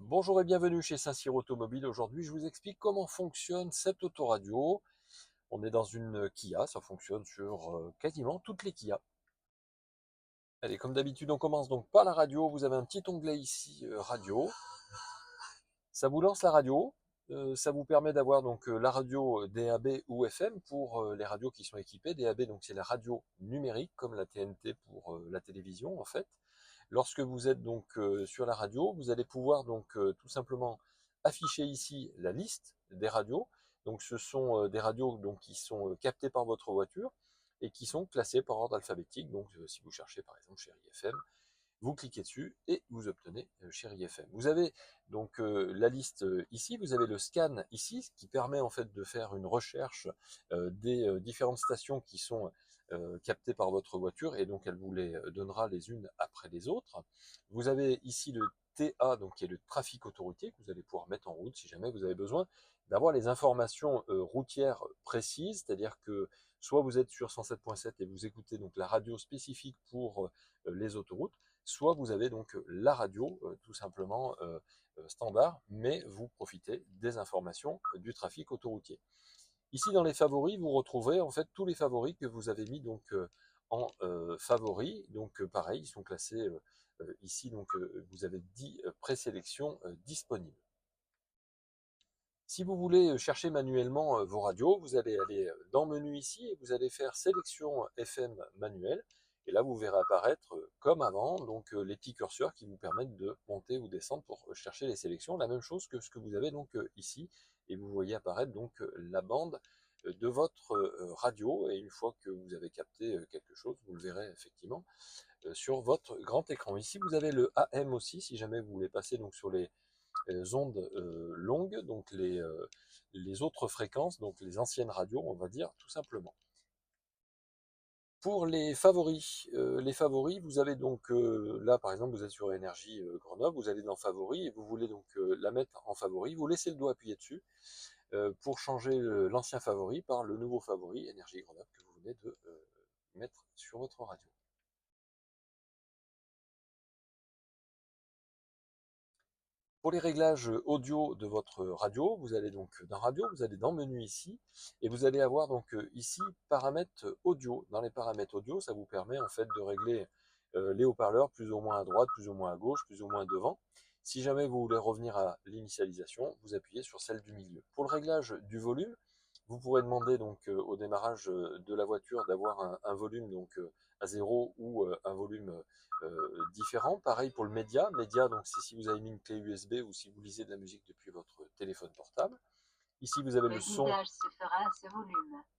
Bonjour et bienvenue chez Saint-Cyr Automobile. Aujourd'hui, je vous explique comment fonctionne cette autoradio. On est dans une Kia, ça fonctionne sur quasiment toutes les Kia. Allez, comme d'habitude, on commence donc par la radio. Vous avez un petit onglet ici, radio. Ça vous lance la radio. Ça vous permet d'avoir donc la radio DAB ou FM pour les radios qui sont équipées. DAB, donc c'est la radio numérique, comme la TNT pour la télévision en fait. Lorsque vous êtes donc sur la radio, vous allez pouvoir donc tout simplement afficher ici la liste des radios. Donc ce sont des radios donc, qui sont captées par votre voiture et qui sont classées par ordre alphabétique. Donc si vous cherchez par exemple Chérie FM, vous cliquez dessus et vous obtenez Chérie FM. Vous avez donc la liste ici, vous avez le scan ici, ce qui permet en fait de faire une recherche des différentes stations qui sont captées par votre voiture et donc elle vous les donnera les unes après les autres. Vous avez ici le TA, donc qui est le trafic autoroutier que vous allez pouvoir mettre en route si jamais vous avez besoin d'avoir les informations routières précises, c'est-à-dire que soit vous êtes sur 107.7 et vous écoutez donc la radio spécifique pour les autoroutes, soit vous avez donc la radio tout simplement standard, mais vous profitez des informations du trafic autoroutier. Ici dans les favoris, vous retrouverez en fait tous les favoris que vous avez mis donc en favoris. Donc pareil, ils sont classés ici, donc vous avez 10 présélections disponibles. Si vous voulez chercher manuellement vos radios, vous allez aller dans Menu ici et vous allez faire Sélection FM manuelle. Et là, vous verrez apparaître, comme avant, donc les petits curseurs qui vous permettent de monter ou descendre pour chercher les sélections. La même chose que ce que vous avez donc ici. Et vous voyez apparaître donc la bande de votre radio. Et une fois que vous avez capté quelque chose, vous le verrez effectivement sur votre grand écran. Ici, vous avez le AM aussi, si jamais vous voulez passer donc sur les ondes longues, donc les autres fréquences, donc les anciennes radios, on va dire tout simplement. Pour les favoris, vous avez donc là par exemple vous êtes sur Énergie Grenoble, vous allez dans Favoris et vous voulez donc la mettre en favori, vous laissez le doigt appuyé dessus pour changer l'ancien favori par le nouveau favori Énergie Grenoble que vous venez de mettre sur votre radio. Pour les réglages audio de votre radio, vous allez donc dans Radio, vous allez dans Menu ici, et vous allez avoir donc ici paramètres audio. Dans les paramètres audio, ça vous permet en fait de régler les haut-parleurs plus ou moins à droite, plus ou moins à gauche, plus ou moins devant. Si jamais vous voulez revenir à l'initialisation, vous appuyez sur celle du milieu. Pour le réglage du volume, vous pourrez demander donc au démarrage de la voiture d'avoir un volume donc à zéro ou un volume différent. Pareil pour le média. Média, donc c'est si vous avez mis une clé USB ou si vous lisez de la musique depuis votre téléphone portable. Ici, vous avez le son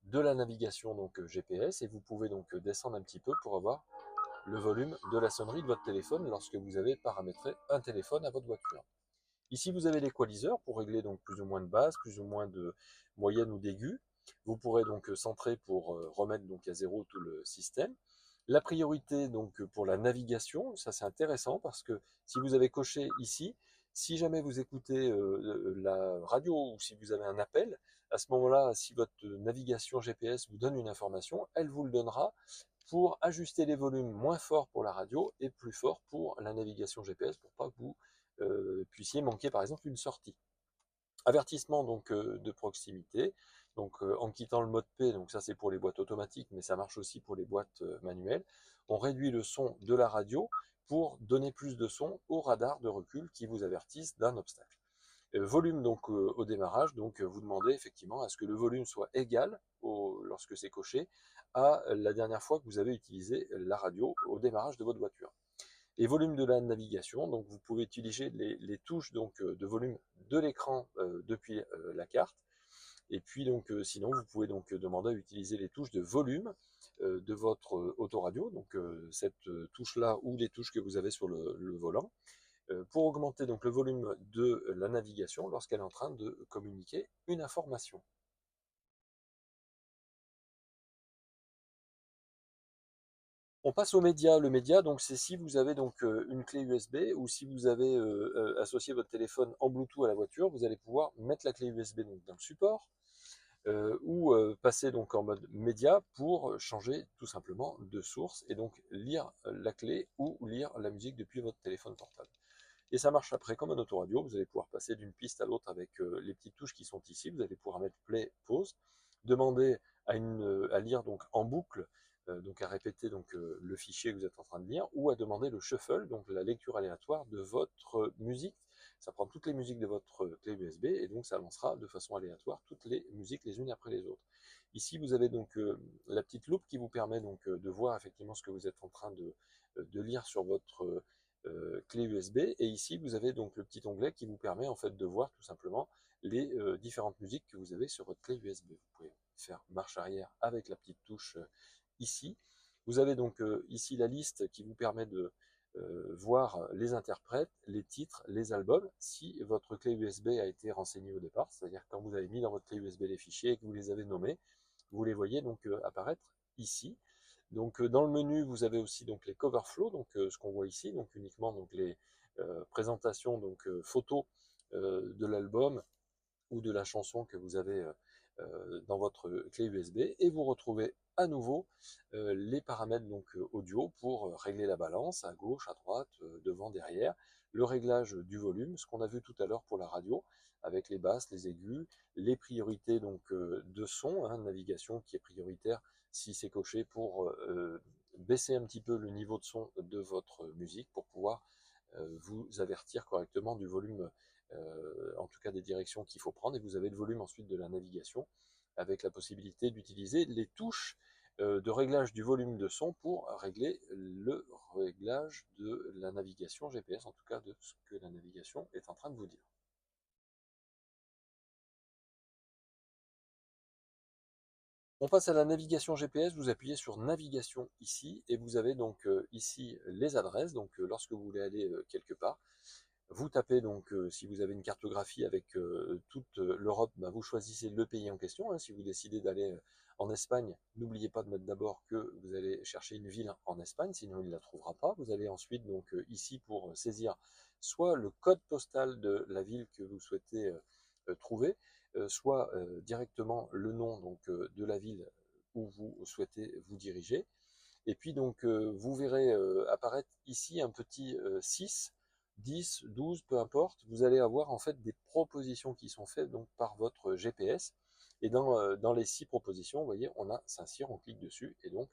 de la navigation donc GPS et vous pouvez donc descendre un petit peu pour avoir le volume de la sonnerie de votre téléphone lorsque vous avez paramétré un téléphone à votre voiture. Ici, vous avez l'équaliseur pour régler donc plus ou moins de basse, plus ou moins de moyenne ou d'aigu. Vous pourrez donc centrer pour remettre donc à zéro tout le système. La priorité donc pour la navigation, ça c'est intéressant parce que si vous avez coché ici, si jamais vous écoutez la radio ou si vous avez un appel, à ce moment-là, si votre navigation GPS vous donne une information, elle vous le donnera pour ajuster les volumes moins forts pour la radio et plus forts pour la navigation GPS pour pas que vous puissiez manquer par exemple une sortie. Avertissement donc de proximité, donc en quittant le mode P, donc ça c'est pour les boîtes automatiques, mais ça marche aussi pour les boîtes manuelles. On réduit le son de la radio pour donner plus de son au radar de recul qui vous avertisse d'un obstacle. Volume donc au démarrage, donc vous demandez effectivement à ce que le volume soit égal lorsque c'est coché à la dernière fois que vous avez utilisé la radio au démarrage de votre voiture. Et volume de la navigation, donc vous pouvez utiliser les touches donc, de volume de l'écran depuis la carte. Et puis donc sinon vous pouvez donc demander à utiliser les touches de volume de votre autoradio, donc cette touche-là ou les touches que vous avez sur le volant, pour augmenter donc le volume de la navigation lorsqu'elle est en train de communiquer une information. On passe aux médias. Le média, donc, c'est si vous avez donc une clé USB ou si vous avez associé votre téléphone en Bluetooth à la voiture, vous allez pouvoir mettre la clé USB donc, dans le support ou passer donc en mode média pour changer tout simplement de source et donc lire la clé ou lire la musique depuis votre téléphone portable. Et ça marche après comme un autoradio, vous allez pouvoir passer d'une piste à l'autre avec les petites touches qui sont ici, vous allez pouvoir mettre play, pause, demander à lire donc en boucle, donc à répéter donc le fichier que vous êtes en train de lire, ou à demander le shuffle, donc la lecture aléatoire de votre musique. Ça prend toutes les musiques de votre clé USB et donc ça lancera de façon aléatoire toutes les musiques les unes après les autres. Ici vous avez donc la petite loupe qui vous permet donc de voir effectivement ce que vous êtes en train de lire sur votre clé USB, et ici vous avez donc le petit onglet qui vous permet en fait de voir tout simplement les différentes musiques que vous avez sur votre clé USB. Vous pouvez faire marche arrière avec la petite touche ici. Vous avez donc ici la liste qui vous permet de voir les interprètes, les titres, les albums, si votre clé USB a été renseignée au départ, c'est-à-dire quand vous avez mis dans votre clé USB les fichiers et que vous les avez nommés, vous les voyez donc apparaître ici. Donc dans le menu, vous avez aussi donc les cover flow, donc ce qu'on voit ici, donc uniquement donc les présentations donc photos de l'album ou de la chanson que vous avez dans votre clé USB, et vous retrouvez à nouveau les paramètres donc audio pour régler la balance à gauche, à droite, devant, derrière, le réglage du volume, ce qu'on a vu tout à l'heure pour la radio avec les basses, les aigus, les priorités donc de son, hein, navigation qui est prioritaire si c'est coché pour baisser un petit peu le niveau de son de votre musique pour pouvoir vous avertir correctement du volume, en tout cas des directions qu'il faut prendre, et vous avez le volume ensuite de la navigation avec la possibilité d'utiliser les touches de réglage du volume de son pour régler le réglage de la navigation GPS, en tout cas de ce que la navigation est en train de vous dire. On passe à la navigation GPS, vous appuyez sur navigation ici, et vous avez donc ici les adresses, donc lorsque vous voulez aller quelque part, vous tapez donc, si vous avez une cartographie avec toute l'Europe, ben, vous choisissez le pays en question, hein. Si vous décidez d'aller en Espagne, n'oubliez pas de mettre d'abord que vous allez chercher une ville en Espagne, sinon il ne la trouvera pas. Vous allez ensuite donc ici pour saisir soit le code postal de la ville que vous souhaitez trouver, soit directement le nom donc de la ville où vous souhaitez vous diriger. Et puis donc vous verrez apparaître ici un petit 6, 10, 12, peu importe. Vous allez avoir en fait des propositions qui sont faites donc par votre GPS. Et dans les 6 propositions, vous voyez, on a Saint-Cyr, on clique dessus. Et donc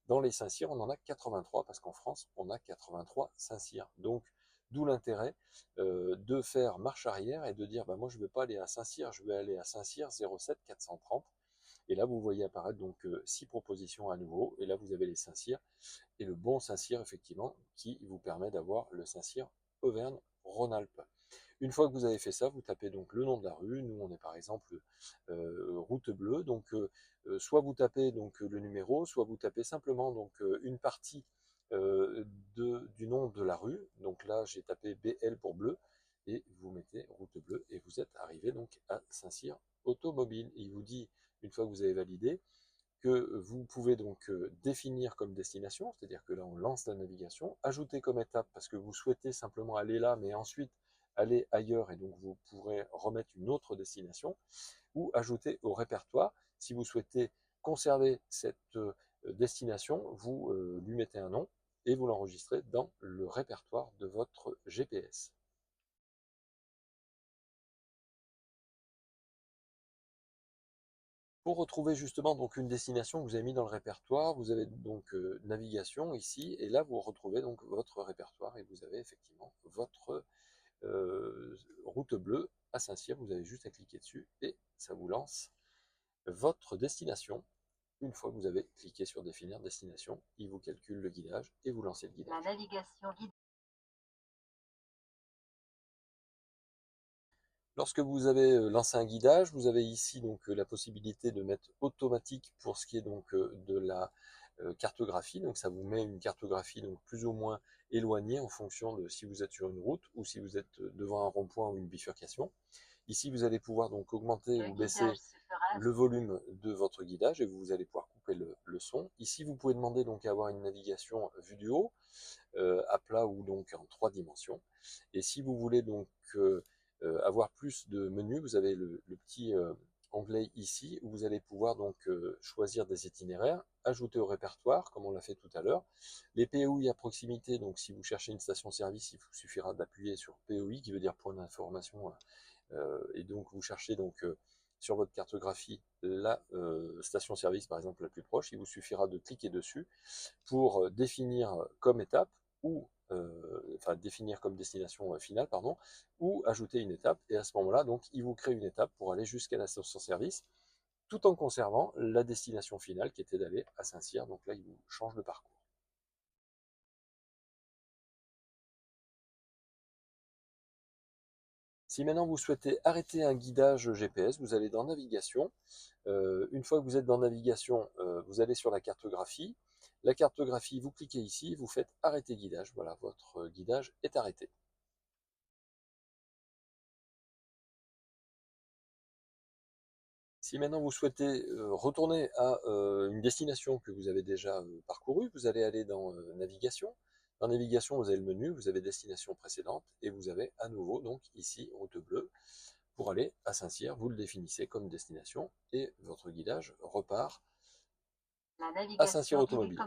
dans les Saint-Cyr, on en a 83 parce qu'en France, on a 83 Saint-Cyr. Donc d'où l'intérêt de faire marche arrière et de dire, bah, moi je ne veux pas aller à Saint-Cyr, je veux aller à Saint-Cyr 07 430. Et là, vous voyez apparaître donc 6 propositions à nouveau. Et là, vous avez les Saint-Cyr et le bon Saint-Cyr, effectivement, qui vous permet d'avoir le Saint-Cyr Auvergne-Rhône-Alpes. Une fois que vous avez fait ça, vous tapez donc le nom de la rue. Nous, on est par exemple route bleue. Donc, soit vous tapez donc le numéro, soit vous tapez simplement donc une partie du nom de la rue. Donc là, j'ai tapé BL pour bleu et vous mettez route bleue et vous êtes arrivé donc à Saint-Cyr Automobile. Et il vous dit, une fois que vous avez validé, que vous pouvez donc définir comme destination, c'est-à-dire que là on lance la navigation, ajouter comme étape parce que vous souhaitez simplement aller là, mais ensuite aller ailleurs et donc vous pourrez remettre une autre destination, ou ajouter au répertoire. Si vous souhaitez conserver cette destination, vous lui mettez un nom et vous l'enregistrez dans le répertoire de votre GPS. Pour retrouver justement donc une destination que vous avez mis dans le répertoire, vous avez donc navigation ici, et là vous retrouvez donc votre répertoire et vous avez effectivement votre route bleue à Saint-Cyr. Vous avez juste à cliquer dessus et ça vous lance votre destination. Une fois que vous avez cliqué sur définir destination, il vous calcule le guidage et vous lancez le guidage. La navigation guide. Lorsque vous avez lancé un guidage, vous avez ici donc la possibilité de mettre automatique pour ce qui est donc de la cartographie. Donc ça vous met une cartographie donc plus ou moins éloignée en fonction de si vous êtes sur une route ou si vous êtes devant un rond-point ou une bifurcation. Ici, vous allez pouvoir donc augmenter ou baisser le volume de votre guidage et vous allez pouvoir couper le son. Ici, vous pouvez demander donc à avoir une navigation vue du haut, à plat ou donc en 3 dimensions. Et si vous voulez donc avoir plus de menus, vous avez le petit onglet ici où vous allez pouvoir donc choisir des itinéraires, ajouter au répertoire comme on l'a fait tout à l'heure. Les POI à proximité, donc si vous cherchez une station-service, il vous suffira d'appuyer sur POI qui veut dire point d'information, et donc vous cherchez donc sur votre cartographie la station-service par exemple la plus proche, il vous suffira de cliquer dessus pour définir comme étape ou enfin définir comme destination finale, pardon, ou ajouter une étape. Et à ce moment-là, donc, il vous crée une étape pour aller jusqu'à la station-service, tout en conservant la destination finale qui était d'aller à Saint-Cyr. Donc là, il vous change le parcours. Si maintenant vous souhaitez arrêter un guidage GPS, vous allez dans Navigation. Une fois que vous êtes dans Navigation, vous allez sur la cartographie. La cartographie, vous cliquez ici, vous faites arrêter guidage. Voilà, votre guidage est arrêté. Si maintenant vous souhaitez retourner à une destination que vous avez déjà parcourue, vous allez aller dans Navigation. Dans Navigation, vous avez le menu, vous avez destination précédente et vous avez à nouveau donc ici route bleue pour aller à Saint-Cyr. Vous le définissez comme destination et votre guidage repart à Saint-Cyr Automobile.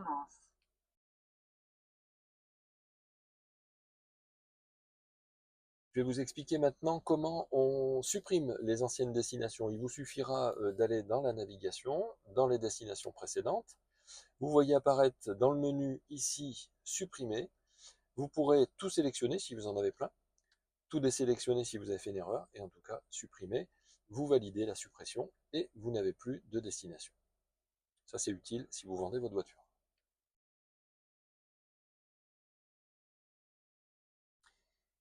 Je vais vous expliquer maintenant comment on supprime les anciennes destinations. Il vous suffira d'aller dans la navigation, dans les destinations précédentes. Vous voyez apparaître dans le menu ici supprimer. Vous pourrez tout sélectionner si vous en avez plein, tout désélectionner si vous avez fait une erreur, et en tout cas supprimer. Vous validez la suppression et vous n'avez plus de destination. Ça c'est utile si vous vendez votre voiture.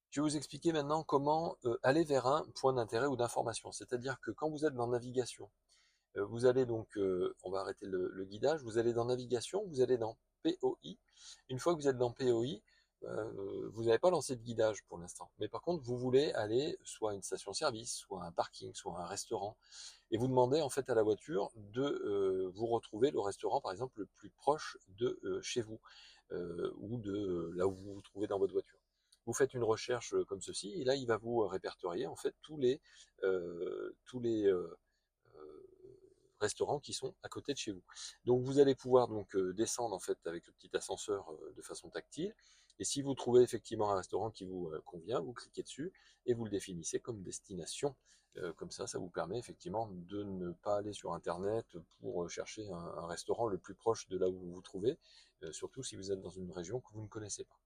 Je vais vous expliquer maintenant comment aller vers un point d'intérêt ou d'information. C'est-à-dire que quand vous êtes dans navigation, vous allez donc, on va arrêter le guidage, vous allez dans navigation, vous allez dans POI. Une fois que vous êtes dans POI, vous n'avez pas lancé de guidage pour l'instant. Mais par contre, vous voulez aller soit à une station-service, soit à un parking, soit à un restaurant. Et vous demandez en fait à la voiture de vous retrouver le restaurant, par exemple, le plus proche de chez vous, ou de là où vous vous trouvez dans votre voiture. Vous faites une recherche comme ceci, et là, il va vous répertorier en fait tous les restaurants qui sont à côté de chez vous. Donc vous allez pouvoir donc descendre en fait avec le petit ascenseur de façon tactile. Et si vous trouvez effectivement un restaurant qui vous convient, vous cliquez dessus et vous le définissez comme destination. Comme ça vous permet effectivement de ne pas aller sur Internet pour chercher un restaurant le plus proche de là où vous vous trouvez, surtout si vous êtes dans une région que vous ne connaissez pas.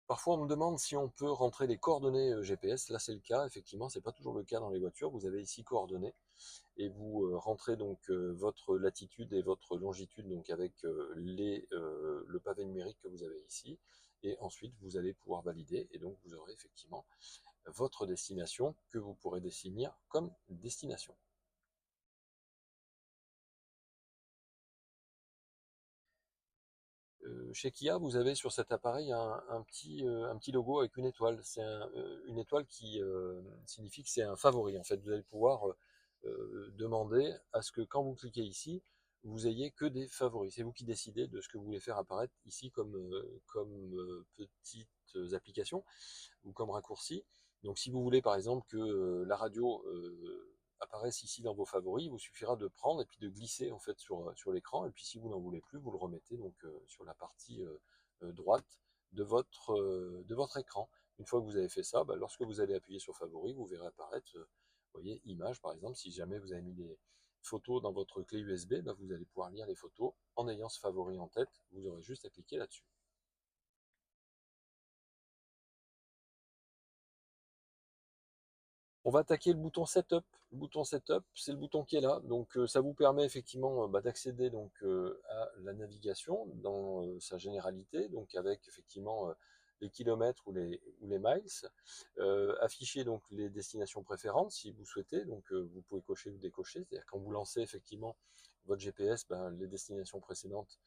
Parfois, on me demande si on peut rentrer les coordonnées GPS. Là, c'est le cas. Effectivement, c'est pas toujours le cas dans les voitures. Vous avez ici coordonnées et vous rentrez donc votre latitude et votre longitude donc avec le pavé numérique que vous avez ici. Et ensuite, vous allez pouvoir valider et donc vous aurez effectivement votre destination que vous pourrez définir comme destination. Chez Kia, vous avez sur cet appareil un petit logo avec une étoile. C'est une étoile qui signifie que c'est un favori. En fait, vous allez pouvoir demander à ce que quand vous cliquez ici, vous ayez que des favoris. C'est vous qui décidez de ce que vous voulez faire apparaître ici comme petites applications ou comme raccourcis. Donc si vous voulez par exemple que la radio apparaisse ici dans vos favoris, il vous suffira de prendre et puis de glisser en fait sur l'écran, et puis si vous n'en voulez plus, vous le remettez donc sur la partie droite de votre écran. Une fois que vous avez fait ça, bah, lorsque vous allez appuyer sur favoris, vous verrez apparaître, vous voyez, images par exemple. Si jamais vous avez mis des photos dans votre clé USB, bah, vous allez pouvoir lire les photos en ayant ce favori en tête. Vous aurez juste à cliquer là-dessus. On va attaquer le bouton Setup. Le bouton Setup, c'est le bouton qui est là. Donc ça vous permet effectivement bah, d'accéder donc à la navigation dans sa généralité, donc avec effectivement les kilomètres ou les miles. Afficher donc les destinations préférentes si vous souhaitez. Donc vous pouvez cocher ou décocher. C'est-à-dire quand vous lancez effectivement votre GPS, ben, les destinations précédentes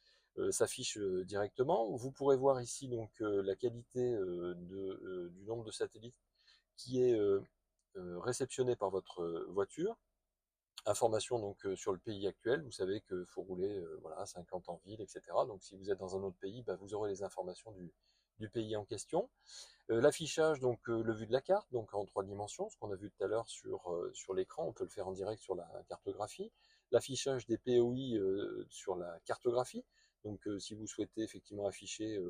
s'affichent directement. Vous pourrez voir ici donc la qualité du nombre de satellites qui est réceptionné par votre voiture. Information donc sur le pays actuel, vous savez qu'il faut rouler voilà, 50 en ville, etc. Donc si vous êtes dans un autre pays, bah, vous aurez les informations du pays en question. L'affichage, donc le vu de la carte, donc en 3 dimensions, ce qu'on a vu tout à l'heure sur l'écran, on peut le faire en direct sur la cartographie. L'affichage des POI sur la cartographie, donc si vous souhaitez effectivement afficher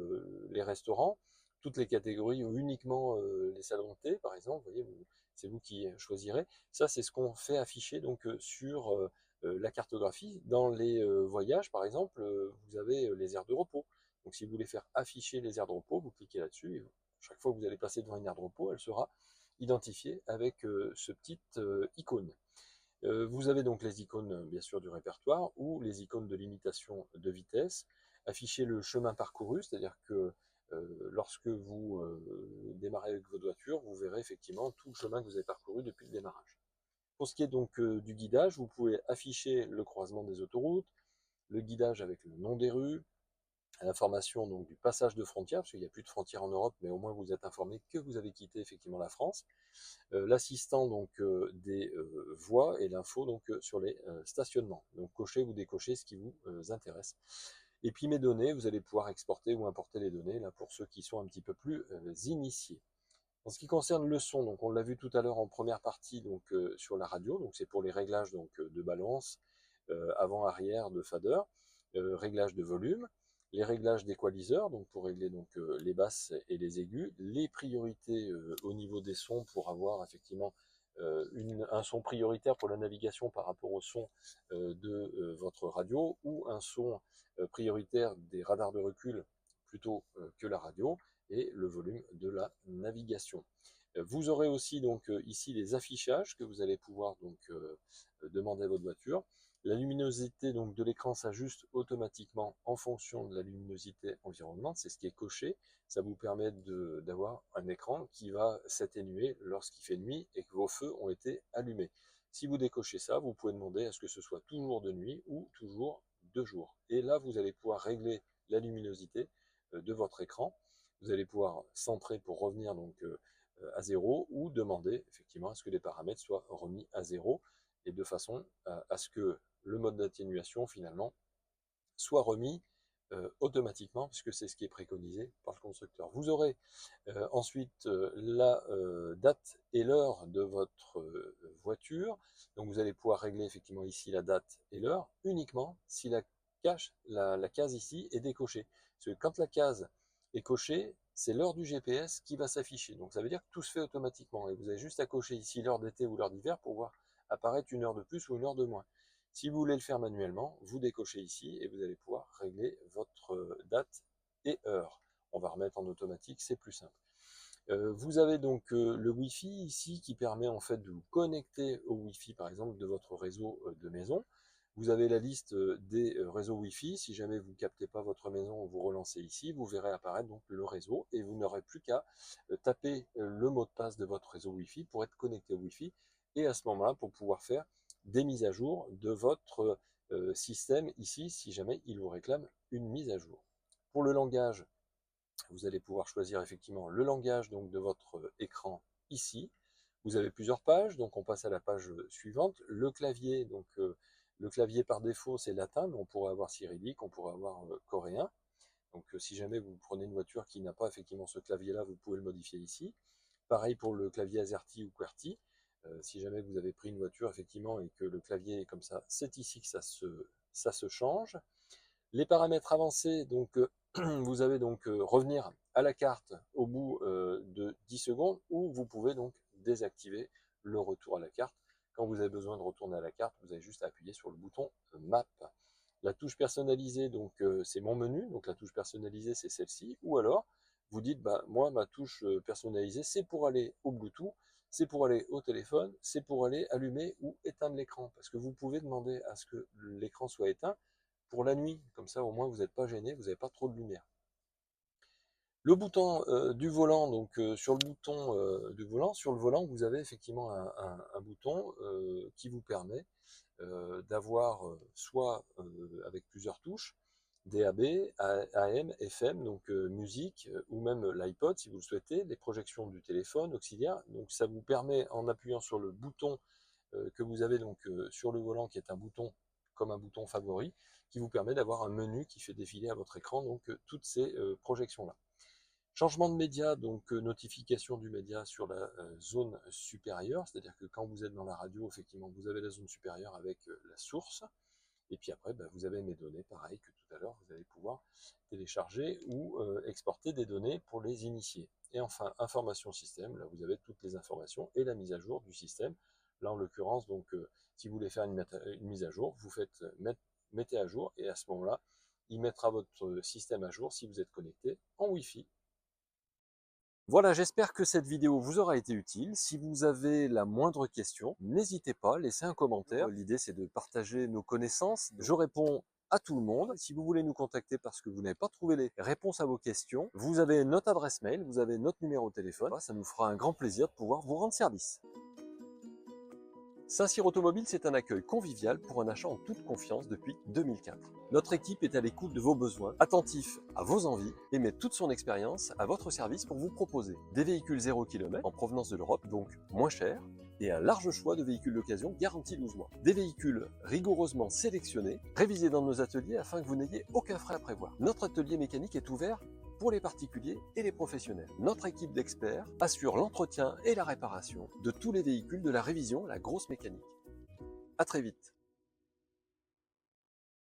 les restaurants, toutes les catégories ou uniquement les salons de thé, par exemple, vous voyez, c'est vous qui choisirez. Ça, c'est ce qu'on fait afficher donc sur la cartographie. Dans les voyages, par exemple, vous avez les aires de repos. Donc si vous voulez faire afficher les aires de repos, vous cliquez là-dessus et chaque fois que vous allez passer devant une aire de repos, elle sera identifiée avec ce petit icône. Vous avez donc les icônes bien sûr du répertoire ou les icônes de limitation de vitesse. Afficher le chemin parcouru, c'est-à-dire que lorsque vous démarrez avec votre voiture, vous verrez effectivement tout le chemin que vous avez parcouru depuis le démarrage. Pour ce qui est donc du guidage, vous pouvez afficher le croisement des autoroutes, le guidage avec le nom des rues, l'information donc du passage de frontières, parce qu'il n'y a plus de frontières en Europe, mais au moins vous êtes informé que vous avez quitté effectivement la France. L'assistant donc des voies et l'info donc sur les stationnements. Donc cochez ou décochez ce qui vous intéresse. Et puis mes données, vous allez pouvoir exporter ou importer les données là pour ceux qui sont un petit peu plus initiés. En ce qui concerne le son, donc on l'a vu tout à l'heure en première partie donc sur la radio, donc c'est pour les réglages donc de balance, avant-arrière, de fader, réglage de volume, les réglages d'équaliseur, donc pour régler donc les basses et les aigus, les priorités au niveau des sons pour avoir effectivement un son prioritaire pour la navigation par rapport au son de votre radio ou un son prioritaire des radars de recul plutôt que la radio et le volume de la navigation. Vous aurez aussi donc ici les affichages que vous allez pouvoir donc demander à votre voiture. La luminosité donc de l'écran s'ajuste automatiquement en fonction de la luminosité environnante, c'est ce qui est coché. Ça vous permet d'avoir un écran qui va s'atténuer lorsqu'il fait nuit et que vos feux ont été allumés. Si vous décochez ça, vous pouvez demander à ce que ce soit toujours de nuit ou toujours de jour. Et là, vous allez pouvoir régler la luminosité de votre écran. Vous allez pouvoir centrer pour revenir donc à zéro ou demander effectivement à ce que les paramètres soient remis à zéro et de façon à ce que le mode d'atténuation finalement soit remis automatiquement, puisque c'est ce qui est préconisé par le constructeur. Vous aurez ensuite la date et l'heure de votre voiture. Donc vous allez pouvoir régler effectivement ici la date et l'heure uniquement si la case ici est décochée. Parce que quand la case est cochée, c'est l'heure du GPS qui va s'afficher. Donc ça veut dire que tout se fait automatiquement. Et vous avez juste à cocher ici l'heure d'été ou l'heure d'hiver pour voir apparaître une heure de plus ou une heure de moins. Si vous voulez le faire manuellement, vous décochez ici et vous allez pouvoir régler votre date et heure. On va remettre en automatique, c'est plus simple. Vous avez donc le Wi-Fi ici qui permet en fait de vous connecter au Wi-Fi par exemple de votre réseau de maison. Vous avez la liste des réseaux Wi-Fi. Si jamais vous ne captez pas votre maison, vous relancez ici, vous verrez apparaître donc le réseau et vous n'aurez plus qu'à taper le mot de passe de votre réseau Wi-Fi pour être connecté au Wi-Fi et à ce moment-là pour pouvoir faire des mises à jour de votre système ici si jamais il vous réclame une mise à jour. Pour le langage, vous allez pouvoir choisir effectivement le langage donc de votre écran ici. Vous avez plusieurs pages, donc on passe à la page suivante. Le clavier, donc le clavier par défaut c'est latin, mais on pourrait avoir cyrillique, on pourrait avoir coréen. Donc si jamais vous prenez une voiture qui n'a pas effectivement ce clavier-là, vous pouvez le modifier ici. Pareil pour le clavier AZERTY ou QWERTY. Si jamais vous avez pris une voiture effectivement et que le clavier est comme ça, c'est ici que ça se change. Les paramètres avancés, donc vous avez donc revenir à la carte au bout de 10 secondes ou vous pouvez donc désactiver le retour à la carte. Quand vous avez besoin de retourner à la carte, vous avez juste à appuyer sur le bouton Map. La touche personnalisée, donc c'est mon menu, donc la touche personnalisée c'est celle-ci, ou alors vous dites bah moi ma touche personnalisée c'est pour aller au Bluetooth, c'est pour aller au téléphone, c'est pour aller allumer ou éteindre l'écran, parce que vous pouvez demander à ce que l'écran soit éteint pour la nuit, comme ça au moins vous n'êtes pas gêné, vous n'avez pas trop de lumière. Le bouton du volant, donc sur le bouton du volant, sur le volant, vous avez effectivement un bouton qui vous permet d'avoir soit avec plusieurs touches, DAB, AM, FM, donc musique, ou même l'iPod si vous le souhaitez, les projections du téléphone auxiliaire. Donc ça vous permet en appuyant sur le bouton que vous avez donc sur le volant, qui est un bouton comme un bouton favori, qui vous permet d'avoir un menu qui fait défiler à votre écran donc toutes ces projections-là. Changement de média, donc notification du média sur la zone supérieure, c'est-à-dire que quand vous êtes dans la radio, effectivement, vous avez la zone supérieure avec la source, et puis après, vous avez mes données, pareil que tout à l'heure, vous allez pouvoir télécharger ou exporter des données pour les initiés. Et enfin, information système, là vous avez toutes les informations et la mise à jour du système. Là, en l'occurrence, donc, si vous voulez faire une mise à jour, vous faites mettez à jour, et à ce moment-là, il mettra votre système à jour si vous êtes connecté en Wi-Fi. Voilà, j'espère que cette vidéo vous aura été utile. Si vous avez la moindre question, n'hésitez pas, laissez un commentaire. L'idée, c'est de partager nos connaissances. Je réponds à tout le monde. Si vous voulez nous contacter parce que vous n'avez pas trouvé les réponses à vos questions, vous avez notre adresse mail, vous avez notre numéro de téléphone. Ça nous fera un grand plaisir de pouvoir vous rendre service. Saint-Cyr Automobile, c'est un accueil convivial pour un achat en toute confiance depuis 2004. Notre équipe est à l'écoute de vos besoins, attentif à vos envies et met toute son expérience à votre service pour vous proposer des véhicules 0 km en provenance de l'Europe, donc moins chers, et un large choix de véhicules d'occasion garantis 12 mois. Des véhicules rigoureusement sélectionnés, révisés dans nos ateliers afin que vous n'ayez aucun frais à prévoir. Notre atelier mécanique est ouvert pour les particuliers et les professionnels. Notre équipe d'experts assure l'entretien et la réparation de tous les véhicules de la révision, la grosse mécanique. À très vite.